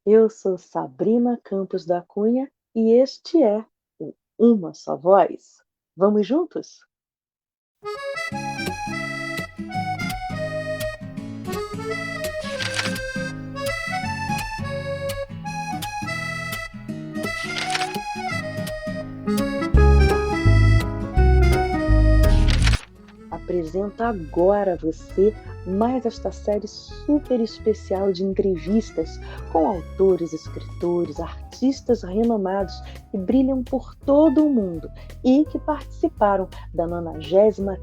Eu sou Sabrina Campos da Cunha e este é o Uma Só Voz. Vamos juntos? Apresento agora a você mais esta série super especial de entrevistas com autores, escritores, artistas renomados que brilham por todo o mundo e que participaram da 93ª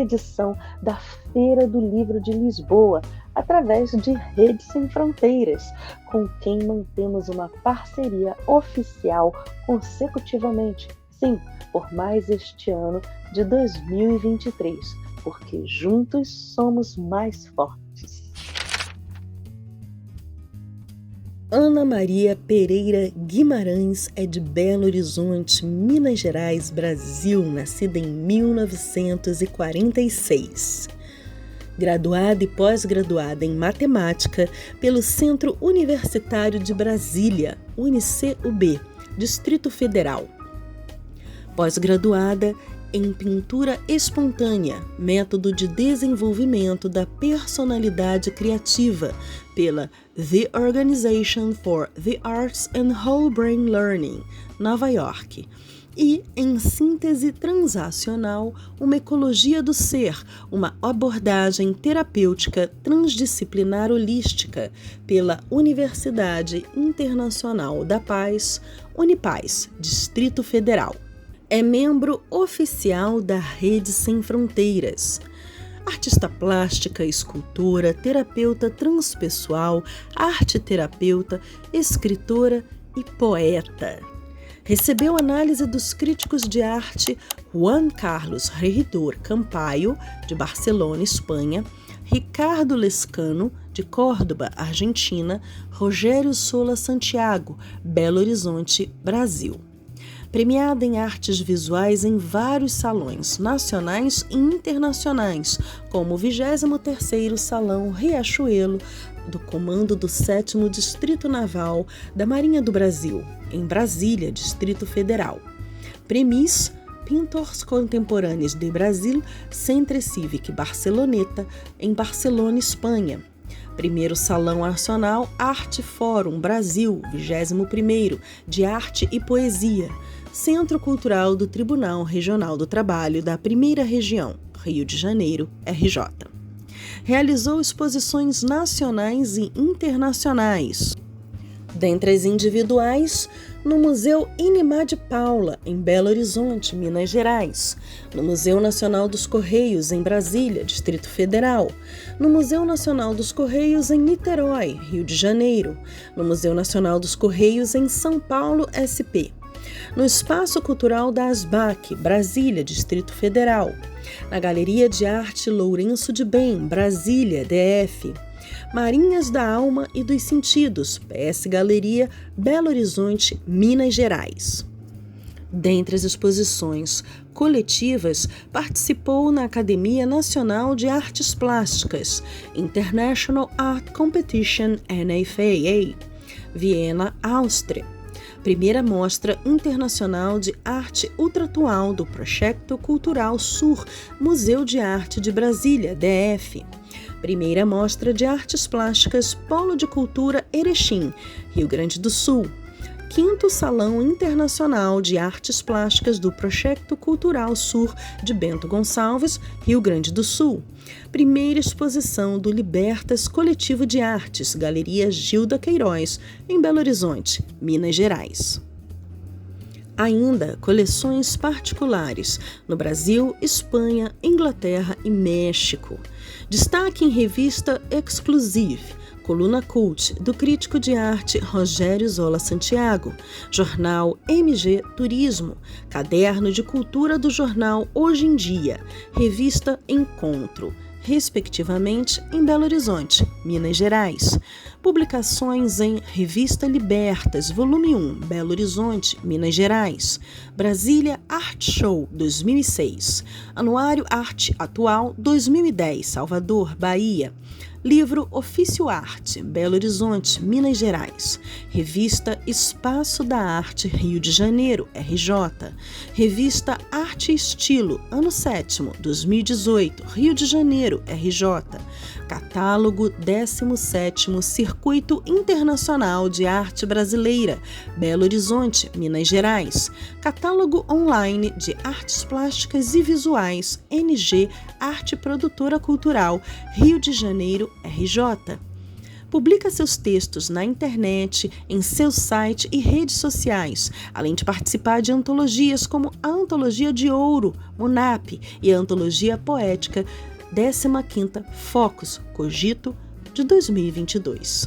edição da Feira do Livro de Lisboa, através de Rede Sem Fronteiras, com quem mantemos uma parceria oficial consecutivamente. Sim, por mais este ano de 2023, porque juntos somos mais fortes. Ana Maria Pereira Guimarães é de Belo Horizonte, Minas Gerais, Brasil, nascida em 1946. Graduada e pós-graduada em matemática pelo Centro Universitário de Brasília, UniCUB, Distrito Federal. Pós-graduada em pintura espontânea, método de desenvolvimento da personalidade criativa, pela The Organization for the Arts and Whole Brain Learning, Nova York. E em síntese transacional, uma ecologia do ser, uma abordagem terapêutica transdisciplinar holística, pela Universidade Internacional da Paz, Unipaz, Distrito Federal. É membro oficial da Rede Sem Fronteiras. Artista plástica, escultora, terapeuta transpessoal, arte-terapeuta, escritora e poeta. Recebeu análise dos críticos de arte Juan Carlos Regidor Campayo, de Barcelona, Espanha, Ricardo Lescano, de Córdoba, Argentina, Rogério Sola Santiago, Belo Horizonte, Brasil. Premiada em artes visuais em vários salões nacionais e internacionais, como o 23º Salão Riachuelo do Comando do 7º Distrito Naval da Marinha do Brasil, em Brasília, Distrito Federal. Premis Pintores Contemporâneos de Brasil, Centre Civic Barceloneta, em Barcelona, Espanha. Primeiro Salão Nacional Arte Fórum Brasil, 21º, de Arte e Poesia, Centro Cultural do Tribunal Regional do Trabalho da Primeira Região, Rio de Janeiro, RJ. Realizou exposições nacionais e internacionais. Dentre as individuais, no Museu Inimá de Paula, em Belo Horizonte, Minas Gerais, no Museu Nacional dos Correios, em Brasília, Distrito Federal, no Museu Nacional dos Correios, em Niterói, Rio de Janeiro, no Museu Nacional dos Correios, em São Paulo, SP, no Espaço Cultural da ASBAC, Brasília, Distrito Federal, na Galeria de Arte Lourenço de Bem, Brasília, DF, Marinhas da Alma e dos Sentidos, PS Galeria, Belo Horizonte, Minas Gerais. Dentre as exposições coletivas, participou na Academia Nacional de Artes Plásticas, International Art Competition NFAA, Viena, Áustria. Primeira Mostra Internacional de Arte Ultratual do Projeto Cultural Sur, Museu de Arte de Brasília, DF. Primeira Mostra de Artes Plásticas Polo de Cultura Erechim, Rio Grande do Sul. Quinto Salão Internacional de Artes Plásticas do Projeto Cultural Sur de Bento Gonçalves, Rio Grande do Sul. Primeira exposição do Libertas Coletivo de Artes, Galeria Gilda Queiroz, em Belo Horizonte, Minas Gerais. Ainda coleções particulares no Brasil, Espanha, Inglaterra e México. Destaque em revista Exclusive, coluna cult do crítico de arte Rogério Zola Santiago, jornal MG Turismo, caderno de cultura do jornal Hoje em Dia, revista Encontro, respectivamente em Belo Horizonte, Minas Gerais. Publicações em Revista Libertas, volume 1, Belo Horizonte, Minas Gerais. Brasília Art Show 2006. Anuário Arte Atual 2010, Salvador, Bahia. Livro Ofício Arte, Belo Horizonte, Minas Gerais. Revista Espaço da Arte, Rio de Janeiro, RJ. Revista Arte e Estilo, ano 7º, 2018, Rio de Janeiro, RJ. Catálogo 17º Circuito Internacional de Arte Brasileira, Belo Horizonte, Minas Gerais. Catálogo online de Artes Plásticas e Visuais, NG Arte Produtora Cultural, Rio de Janeiro, RJ. Publica seus textos na internet, em seu site e redes sociais, além de participar de antologias como a Antologia de Ouro, MUNAP, e a Antologia Poética 15ª Focus, Cogito, de 2022.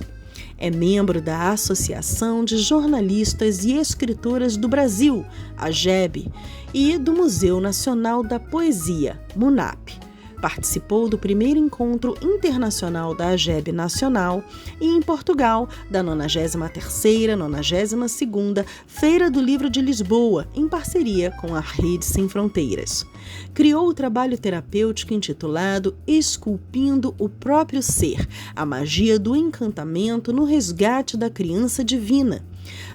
É membro da Associação de Jornalistas e Escritoras do Brasil, AGEB, e do Museu Nacional da Poesia, MUNAP. Participou do primeiro encontro internacional da AGEB Nacional e, em Portugal, da 93ª, 92ª Feira do Livro de Lisboa, em parceria com a Rede Sem Fronteiras. Criou o trabalho terapêutico intitulado Esculpindo o Próprio Ser, a magia do encantamento no resgate da criança divina.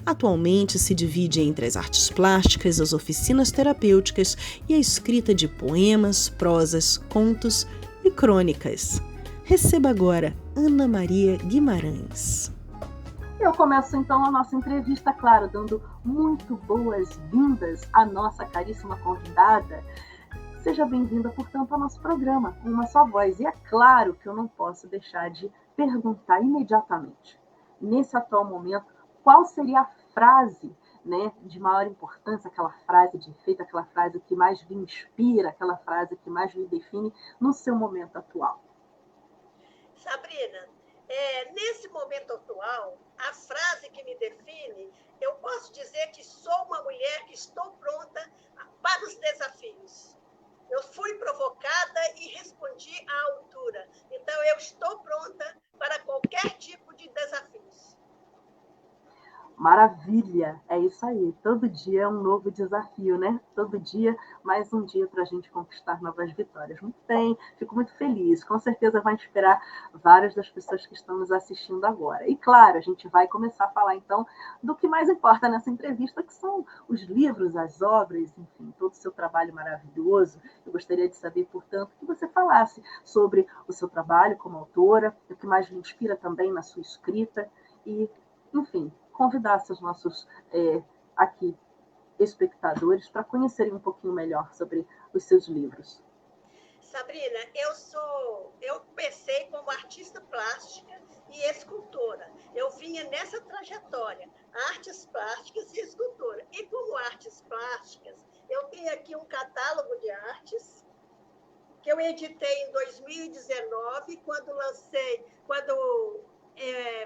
Atualmente se divide entre as artes plásticas, as oficinas terapêuticas e a escrita de poemas, prosas, contos e crônicas. Receba agora Ana Maria Guimarães. Eu começo então a nossa entrevista, claro, dando muito boas-vindas à nossa caríssima convidada. Seja bem-vinda, portanto, ao nosso programa, com uma só voz. E é claro que eu não posso deixar de perguntar imediatamente, nesse atual momento, qual seria a frase, né, de maior importância, aquela frase de efeito, aquela frase que mais lhe inspira, aquela frase que mais lhe define no seu momento atual? Sabrina, nesse momento atual, a frase que me define, eu posso dizer que sou uma mulher que estou pronta para os desafios. Eu fui provocada e respondi à altura. Então, eu estou pronta para qualquer tipo de desafios. Maravilha! É isso aí. Todo dia é um novo desafio, né? Todo dia, mais um dia para a gente conquistar novas vitórias. Muito bem, fico muito feliz. Com certeza vai inspirar várias das pessoas que estão nos assistindo agora. E, claro, a gente vai começar a falar, então, do que mais importa nessa entrevista, que são os livros, as obras, enfim, todo o seu trabalho maravilhoso. Eu gostaria de saber, portanto, que você falasse sobre o seu trabalho como autora, o que mais lhe inspira também na sua escrita e, enfim, convidasse os nossos aqui espectadores para conhecerem um pouquinho melhor sobre os seus livros. Sabrina, eu comecei como artista plástica e escultora. Eu vinha nessa trajetória, artes plásticas e escultora. E como artes plásticas, eu tenho aqui um catálogo de artes que eu editei em 2019, quando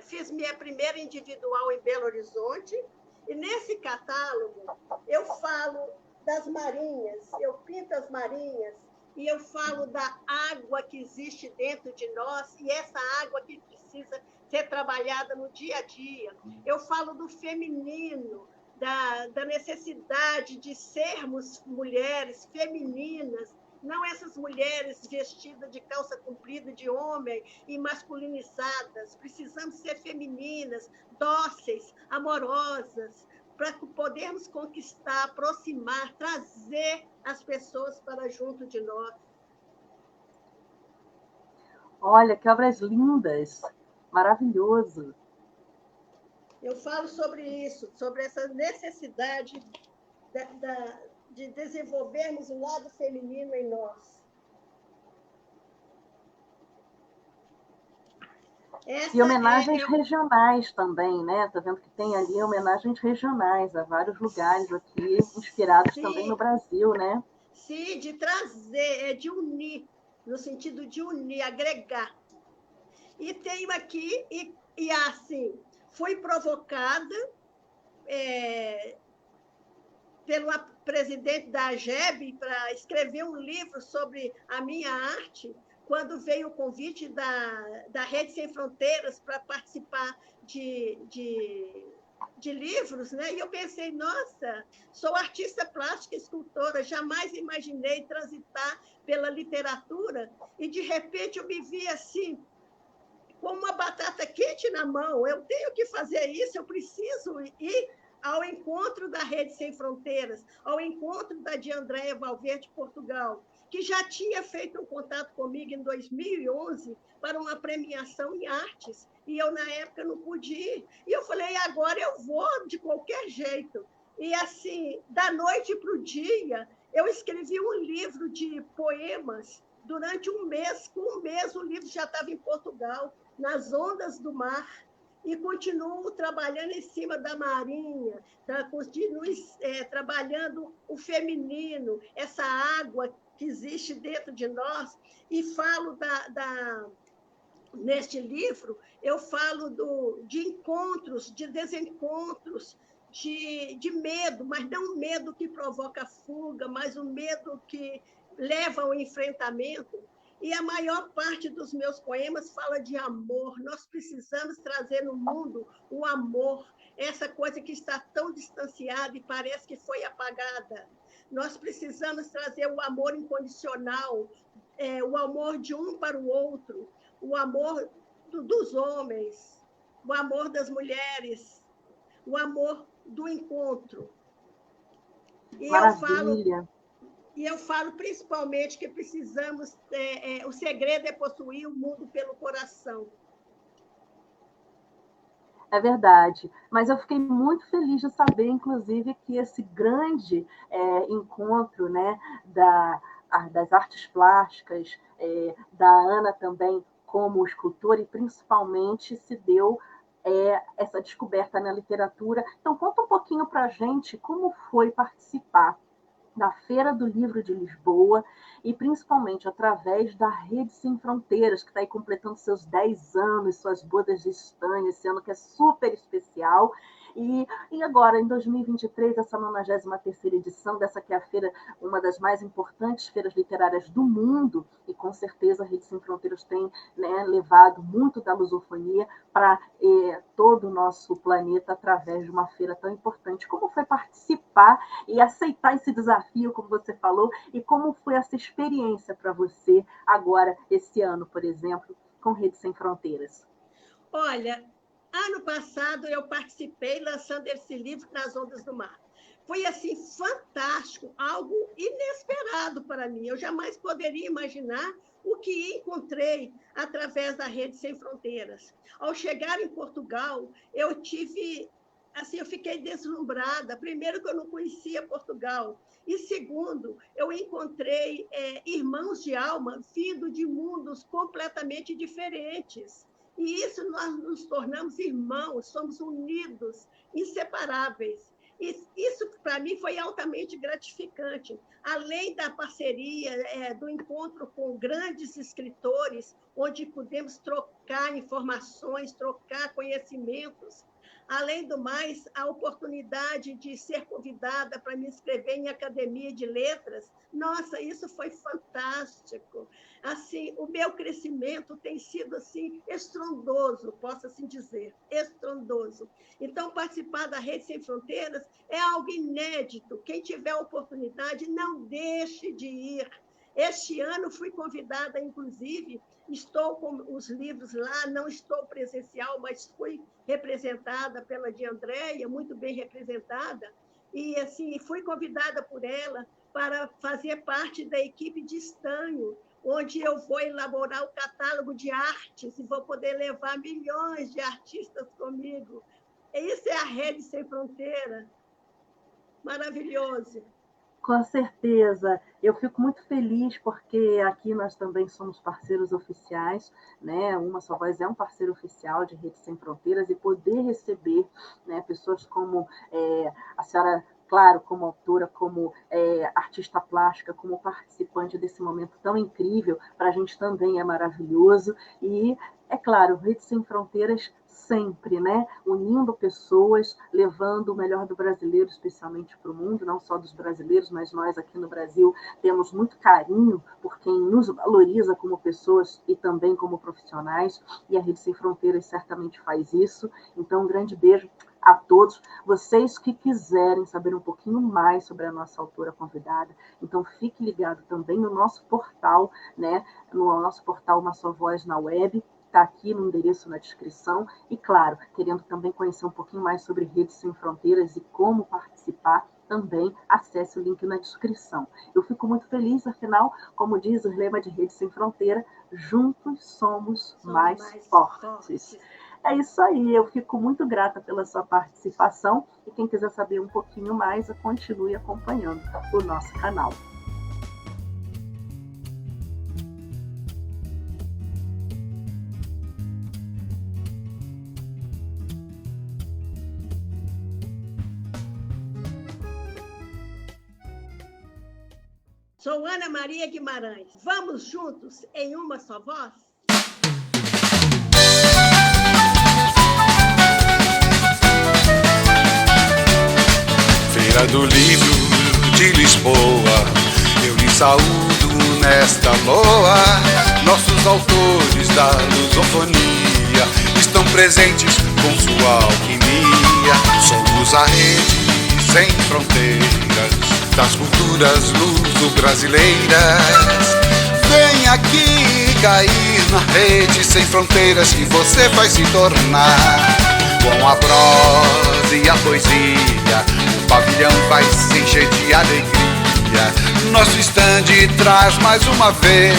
fiz minha primeira individual em Belo Horizonte, e nesse catálogo eu falo das marinhas, eu pinto as marinhas, e eu falo da água que existe dentro de nós, e essa água que precisa ser trabalhada no dia a dia. Eu falo do feminino, da necessidade de sermos mulheres femininas, não essas mulheres vestidas de calça comprida de homem e masculinizadas. Precisamos ser femininas, dóceis, amorosas, para podermos conquistar, aproximar, trazer as pessoas para junto de nós. Olha, que obras lindas! Maravilhoso! Eu falo sobre isso, sobre essa necessidade de desenvolvermos o lado feminino em nós. E homenagens regionais também, né? Estou vendo que tem ali homenagens regionais a vários lugares aqui, inspirados também no Brasil, né? Sim, de trazer, de unir, no sentido de unir, agregar. E tenho aqui, e assim, fui provocada pelo presidente da AGEB para escrever um livro sobre a minha arte, quando veio o convite da Rede Sem Fronteiras para participar de livros, né? E eu pensei, nossa, sou artista plástica, escultora, jamais imaginei transitar pela literatura, e de repente eu me vi assim, com uma batata quente na mão. Eu tenho que fazer isso, eu preciso ir ao encontro da Rede Sem Fronteiras, ao encontro da de Andréa Valverde Portugal, que já tinha feito um contato comigo em 2011 para uma premiação em artes, e eu, na época, não pude ir. E eu falei, agora eu vou de qualquer jeito. E, assim, da noite para o dia, eu escrevi um livro de poemas durante um mês. Com um mês, o livro já estava em Portugal, nas ondas do mar, e continuo trabalhando em cima da marinha, continuo trabalhando o feminino, essa água que existe dentro de nós, e falo neste livro, eu falo de encontros, de desencontros, de medo, mas não o medo que provoca fuga, mas o medo que leva ao enfrentamento. E a maior parte dos meus poemas fala de amor. Nós precisamos trazer no mundo o amor, essa coisa que está tão distanciada e parece que foi apagada. Nós precisamos trazer o amor incondicional, o amor de um para o outro, o amor dos homens, o amor das mulheres, o amor do encontro. Maravilha! E eu falo principalmente que precisamos, o segredo é possuir o mundo pelo coração. É verdade, mas eu fiquei muito feliz de saber, inclusive, que esse grande encontro, né, das artes plásticas, da Ana também como escultora, e principalmente se deu essa descoberta na literatura. Então, conta um pouquinho para a gente como foi participar da Feira do Livro de Lisboa, e principalmente através da Rede Sem Fronteiras, que está aí completando seus 10 anos, suas bodas de estanho, esse ano que é super especial. E agora, em 2023, essa 93ª edição, dessa que é a feira, uma das mais importantes feiras literárias do mundo, e com certeza a Rede Sem Fronteiras tem, né, levado muito da lusofonia para todo o nosso planeta através de uma feira tão importante. Como foi participar e aceitar esse desafio, como você falou, e como foi essa experiência para você agora, esse ano, por exemplo, com Rede Sem Fronteiras? Olha, ano passado eu participei lançando esse livro Nas Ondas do Mar. Foi, assim, fantástico, algo inesperado para mim. Eu jamais poderia imaginar o que encontrei através da Rede Sem Fronteiras. Ao chegar em Portugal, eu fiquei deslumbrada. Primeiro, que eu não conhecia Portugal. E segundo, eu encontrei irmãos de alma vindo de mundos completamente diferentes. E isso nós nos tornamos irmãos, somos unidos, inseparáveis. E isso, para mim, foi altamente gratificante. Além da parceria, do encontro com grandes escritores, onde pudemos trocar informações, trocar conhecimentos. Além do mais, a oportunidade de ser convidada para me inscrever em academia de letras, nossa, isso foi fantástico. Assim, o meu crescimento tem sido assim estrondoso, posso assim dizer, estrondoso. Então, participar da Rede Sem Fronteiras é algo inédito. Quem tiver a oportunidade, não deixe de ir. Este ano fui convidada, inclusive, estou com os livros lá, não estou presencial, mas fui representada pela de Andréia, muito bem representada, e assim fui convidada por ela para fazer parte da equipe de estanho, onde eu vou elaborar o catálogo de artes e vou poder levar milhões de artistas comigo. Isso é a Rede Sem Fronteira. Maravilhoso. Com certeza, eu fico muito feliz porque aqui nós também somos parceiros oficiais, né? Uma Só Voz é um parceiro oficial de Rede Sem Fronteiras, e poder receber, né, pessoas como a senhora, claro, como autora, como artista plástica, como participante desse momento tão incrível, para a gente também é maravilhoso. E, é claro, Rede Sem Fronteiras sempre, né? Unindo pessoas, levando o melhor do brasileiro, especialmente para o mundo, não só dos brasileiros, mas nós aqui no Brasil temos muito carinho por quem nos valoriza como pessoas e também como profissionais, e a Rede Sem Fronteiras certamente faz isso. Então, um grande beijo a todos. Vocês que quiserem saber um pouquinho mais sobre a nossa autora convidada, então fique ligado também no nosso portal, né? No nosso portal Uma Só Voz na Web, está aqui no endereço na descrição. E, claro, querendo também conhecer um pouquinho mais sobre Redes Sem Fronteiras e como participar, também acesse o link na descrição. Eu fico muito feliz, afinal, como diz o lema de Rede Sem Fronteira, juntos somos mais fortes. É isso aí, eu fico muito grata pela sua participação e quem quiser saber um pouquinho mais, continue acompanhando o nosso canal. Sou Ana Maria Guimarães. Vamos juntos em uma só voz? Feira do Livro de Lisboa, eu lhe saúdo nesta loa. Nossos autores da lusofonia estão presentes com sua alquimia. Somos a rede sem fronteiras das culturas luso-brasileiras. Vem aqui cair na rede sem fronteiras que você vai se tornar. Com a prosa e a poesia, o pavilhão vai se encher de alegria. Nosso estande traz mais uma vez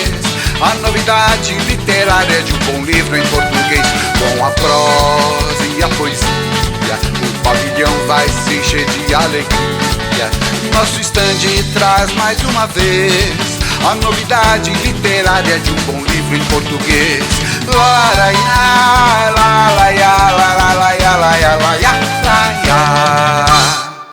a novidade literária de um bom livro em português. Com a prosa e a poesia, o pavilhão vai se encher de alegria. Nosso estande traz mais uma vez a novidade literária de um bom livro em português. La la ya, la la ya, la la ya, la la ya, la ya.